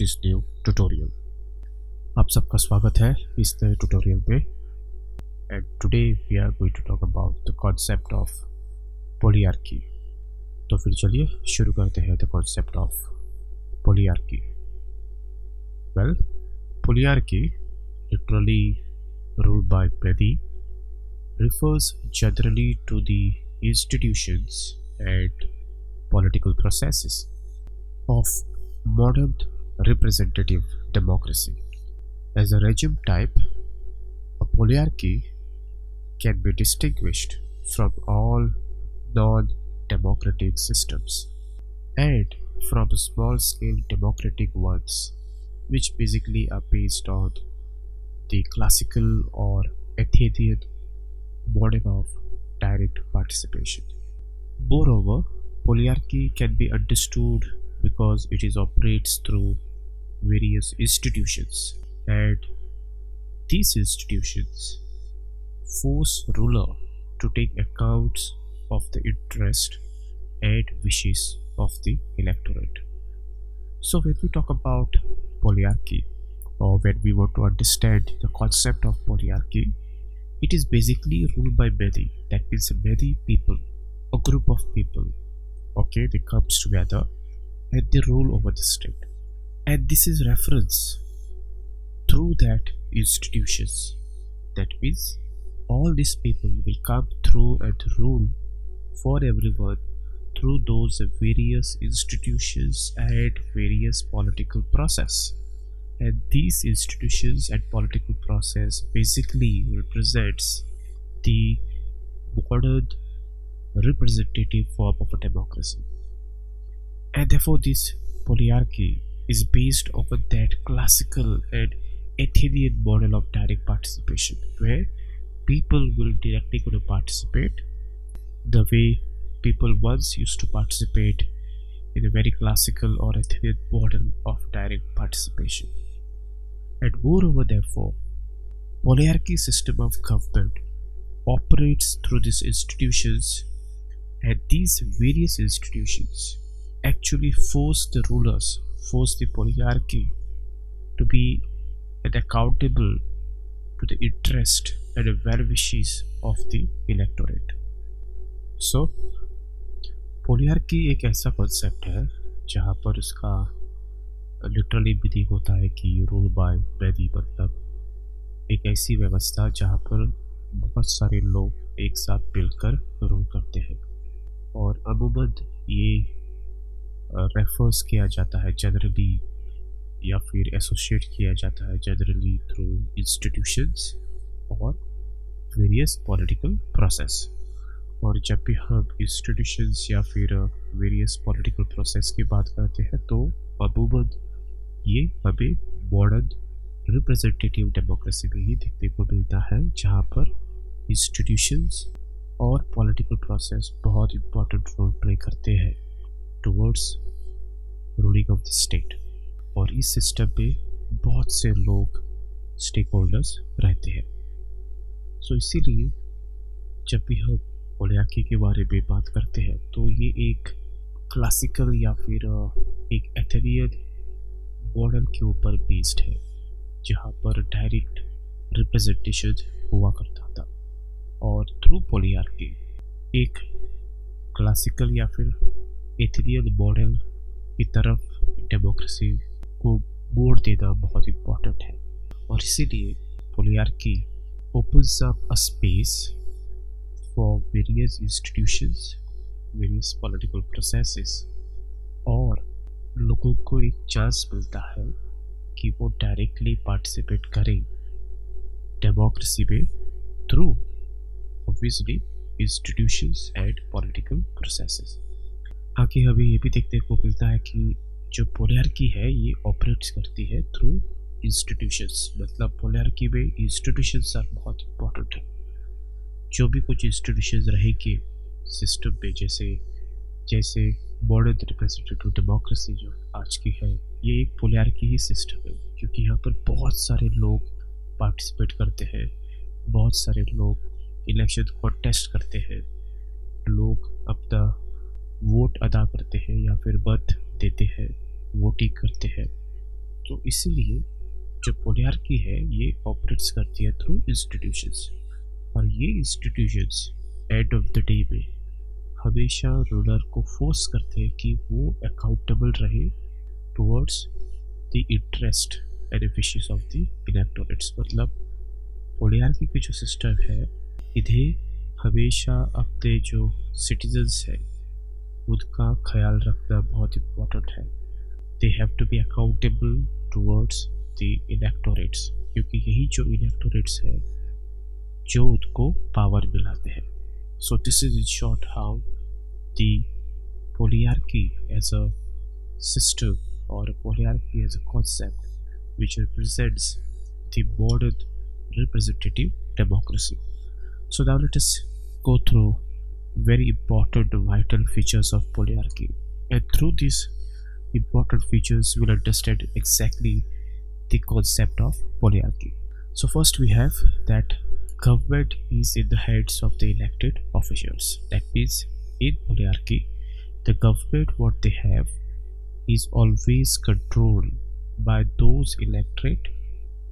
This new tutorial. आप सबका स्वागत है इस नए ट्यूटोरियल पे। And today we are going to talk about the concept of polyarchy. तो फिर चलिए शुरू करते हैं the concept of polyarchy. Well, polyarchy literally ruled by many refers generally to the institutions and political processes of modern representative democracy. As a regime type, a polyarchy can be distinguished from all non-democratic systems and from small-scale democratic ones, which basically are based on the classical or Athenian model of direct participation. Moreover, polyarchy can be understood because it operates through various institutions, and these institutions force ruler to take accounts of the interest and wishes of the electorate. So when we talk about polyarchy, or when we want to understand the concept of polyarchy, it is basically ruled by many. That means many people, a group of people, okay, they comes together and they rule over the state. And this is reference through that institutions. That means all these people will come through and rule for everyone through those various institutions and various political process. And these institutions and political process basically represents the modern representative form of a democracy. And therefore this polyarchy is based on that classical and Athenian model of direct participation, where people will directly going to participate the way people once used to participate in a very classical or Athenian model of direct participation. And moreover, therefore, polyarchy system of government operates through these institutions, and these various institutions actually force the rulers, force the polyarchy to be accountable to the interest and the well wishes of the electorate. So, polyarchy एक ऐसा concept है जहाँ पर उसका literally meaning होता है कि rule by many, मतलब एक ऐसी व्यवस्था जहाँ पर बहुत सारे लोग एक साथ मिलकर रूल करते हैं। और अमूमन ये रेफर्स किया जाता है जनरली, या फिर एसोसिएट किया जाता है जनरली थ्रू इंस्टीट्यूशंस और वेरियस पॉलिटिकल प्रोसेस। और जब भी हम इंस्टीट्यूशंस या फिर वेरियस पॉलिटिकल प्रोसेस की बात करते हैं तो अमूमन ये हमें मॉडर्न रिप्रेजेंटेटिव डेमोक्रेसी में ही देखने को मिलता है, जहाँ पर इंस्टीट्यूशंस और पॉलिटिकल प्रोसेस बहुत इम्पोर्टेंट रोल प्ले करते हैं towards ruling of the state. और इस सिस्टम में बहुत से लोग स्टेक होल्डर्स रहते हैं। सो इसीलिए जब भी हम पॉलीआर्की के बारे में बात करते हैं तो ये एक क्लासिकल या फिर एक एथेनियन मॉडल के ऊपर बेस्ड है, जहाँ पर डायरेक्ट रिप्रेजेंटेशन हुआ करता था। और थ्रू पॉलीआर्की एक क्लासिकल या फिर एथेनियन मॉडल की तरफ डेमोक्रेसी को मोड़ देना बहुत इम्पोर्टेंट है। और इसीलिए पॉलीआर्की opens up a space for various institutions, various political processes, और लोगों को एक चांस मिलता है कि वो डायरेक्टली पार्टिसिपेट करें डेमोक्रेसी में through obviously institutions and political processes. आगे हमें ये भी देखने को मिलता है कि जो पॉलीआर्की है ये ऑपरेट्स करती है थ्रू इंस्टीट्यूशंस। मतलब पॉलीआर्की में इंस्टीट्यूशंस आर बहुत इम्पोर्टेंट है। जो भी कुछ इंस्टीट्यूशंस रहेंगे सिस्टम में, जैसे मॉडर्न रिप्रेजेंटेटिव डेमोक्रेसी जो आज की है, ये एक पॉलीआर्की ही सिस्टम है, क्योंकि यहाँ पर बहुत सारे लोग पार्टिसिपेट करते हैं, बहुत सारे लोग इलेक्शन कॉन्टेस्ट करते हैं, लोग अपना वोट अदा करते हैं या फिर मत देते हैं, वोटिंग करते हैं। तो इसीलिए जो पोलियार्की है ये ऑपरेट्स करती है थ्रू इंस्टीट्यूशंस, और ये institutions end of the day में हमेशा रूलर को फोर्स करते हैं कि वो अकाउंटेबल रहे towards the interest and wishes of the electorates. मतलब पोलियार्की की जो सिस्टम है इन्हें हमेशा अपने जो सिटीजन्स हैं उनका ख्याल रखना बहुत इम्पोर्टेंट है। They have to be accountable towards the electorates, क्योंकि यही जो इलेक्टोरेट्स है जो उनको पावर मिलाते हैं। So this is in short how the polyarchy as a system or polyarchy as a concept which represents the modern representative democracy. So now let us go through very important vital features of polyarchy, and through these important features we'll understand exactly the concept of polyarchy. So first we have that government is in the hands of the elected officials. That means in polyarchy the government what they have is always controlled by those elected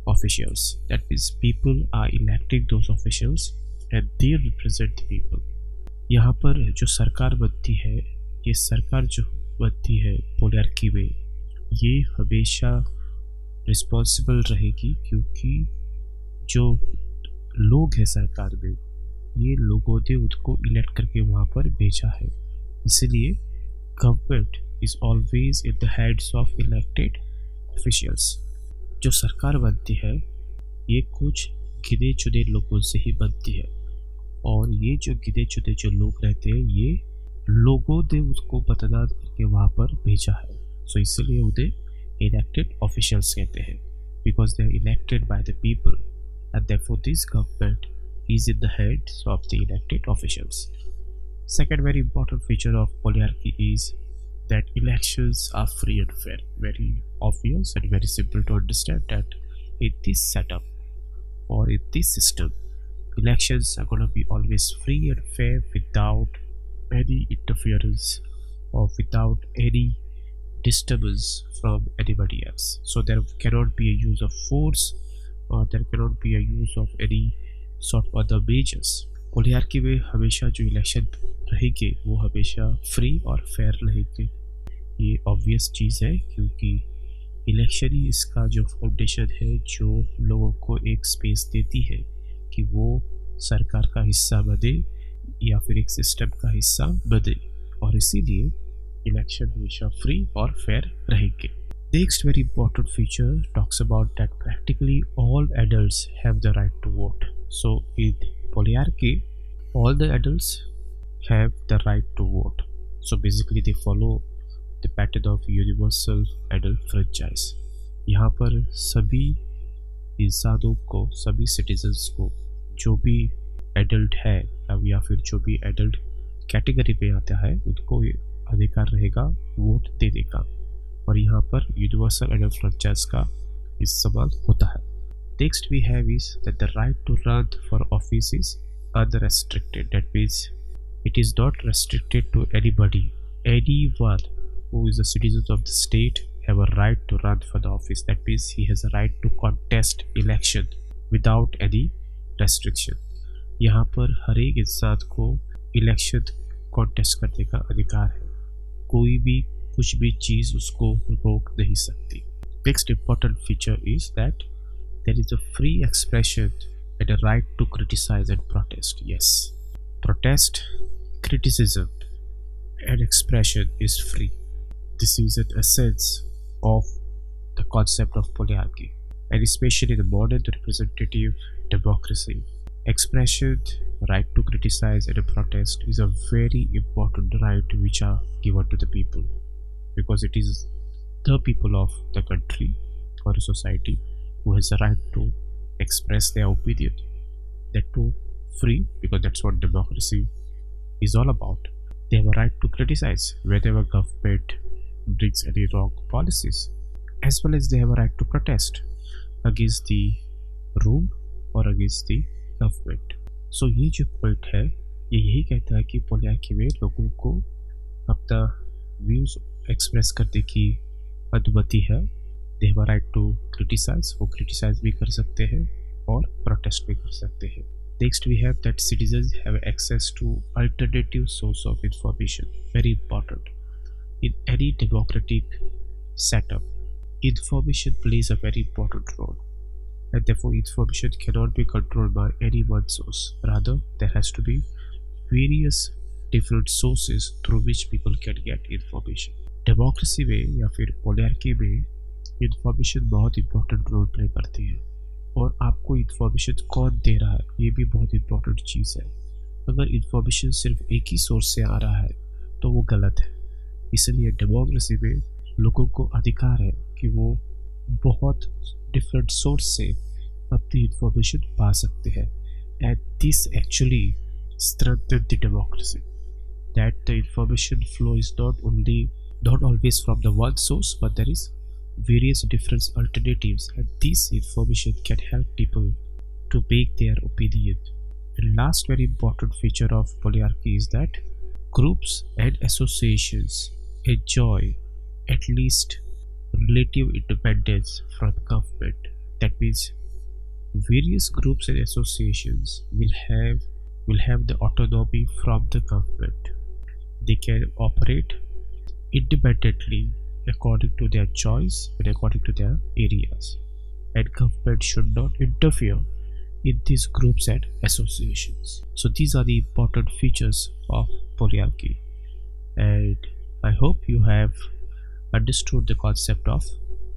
officials. That means people are electing those officials and they represent the people. यहाँ पर जो सरकार बनती है, ये सरकार जो बनती है पोलियार्की में, ये हमेशा रिस्पॉन्सिबल रहेगी, क्योंकि जो लोग हैं सरकार में ये लोगों ने उनको इलेक्ट करके वहाँ पर भेजा है। इसलिए government is always in the hands of elected officials. जो सरकार बनती है ये कुछ गिने चुने लोगों से ही बनती है, और ये जो गिने चुने जो लोग रहते हैं ये लोगों ने उसको मतदान करके वहाँ पर भेजा है। सो इसलिए उन्हें इलेक्टेड ऑफिशियल्स कहते हैं, because they are elected by the people and therefore this government is in the hands of the elected officials. Second very important feature of polyarchy is that elections are free and fair. Very obvious and very simple to understand that in this setup or in this system, elections are going to be always free and fair without any interference or without any disturbance from anybody else. So there cannot be a use of force or there cannot be a use of any sort of other measures. पोलियार्की में हमेशा जो election रहेंगे वो हमेशा free और fair रहेंगे। ये obvious चीज़ है, क्योंकि इलेक्शन ही इसका जो फाउंडेशन है जो लोगों को एक स्पेस देती है कि वो सरकार का हिस्सा बने या फिर एक सिस्टम का हिस्सा बने, और इसीलिए इलेक्शन हमेशा फ्री और फेयर रहेंगे। Next very important feature talks about that practically all adults have the right to vote. So in polyarchy, all the adults have the right to vote. So basically they follow the pattern of universal adult franchise. यहाँ पर सभी इंसानों को, सभी citizens को, जो भी adult है या फिर जो भी एडल्ट कैटेगरी में आता है उनको अधिकार रहेगा वोट देने का, और यहाँ पर यूनिवर्सल एडल्ट फ्रेंचाइज का इस्तेमाल होता है। Next we have is that the right to run for office is unrestricted. That means it is not restricted to anybody. Anyone who is a citizen of the state have a right to run for the office. That means he has a right to contest election without any restriction. यहाँ पर हर एक इंसान को election contest करने का अधिकार है, कोई भी कुछ भी चीज़ उसको रोक नहीं सकती। Next important feature is that there is a free expression and a right to criticize and protest. Yes, protest, criticism and expression is free. This is an essence of the concept of polyarchy, and especially in the modern representative democracy, expression, right to criticize and protest is a very important right which are given to the people, because it is the people of the country or a society who has a right to express their opinion. That too free, because that's what democracy is all about. They have a right to criticize whenever government brings any wrong policies, as well as they have a right to protest against the rule or against the government. So ये जो point है ये यही कहता है कि पोलियार्की में लोगों को अपना व्यूज एक्सप्रेस करने की अनुमति है, they have a right to criticise, वो क्रिटिसाइज भी कर सकते हैं और प्रोटेस्ट भी कर सकते हैं. Next we have that citizens have access to alternative source of information. Very important. In any democratic setup, information plays a very important role, and therefore information cannot be controlled by any one source. Rather, there has to be various different sources through which people can get information. Democracy में या फिर polyarchy में information बहुत important role play करती है, और आपको information कौन दे रहा है ये भी बहुत important चीज़ है. अगर information सिर्फ एक ही सोर्स से आ रहा है तो वो गलत है. इसलिए डेमोक्रेसी में लोगों को अधिकार है कि वो बहुत डिफरेंट सोर्स से अपनी इंफॉर्मेशन पा सकते हैं. And this actually strengthen the democracy, that the information flow is not always from the one source, but there is various different alternatives, and this information can help people to make their opinion. And last very important feature of polyarchy is that groups and associations enjoy at least relative independence from government. That means various groups and associations will have the autonomy from the government. They can operate independently according to their choice and according to their areas, and government should not interfere in these groups and associations. So these are the important features of polyarchy, and I hope you have understood the concept of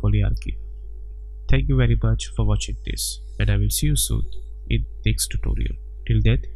polyarchy. Thank you very much for watching this, and I will see you soon in next tutorial. Till then,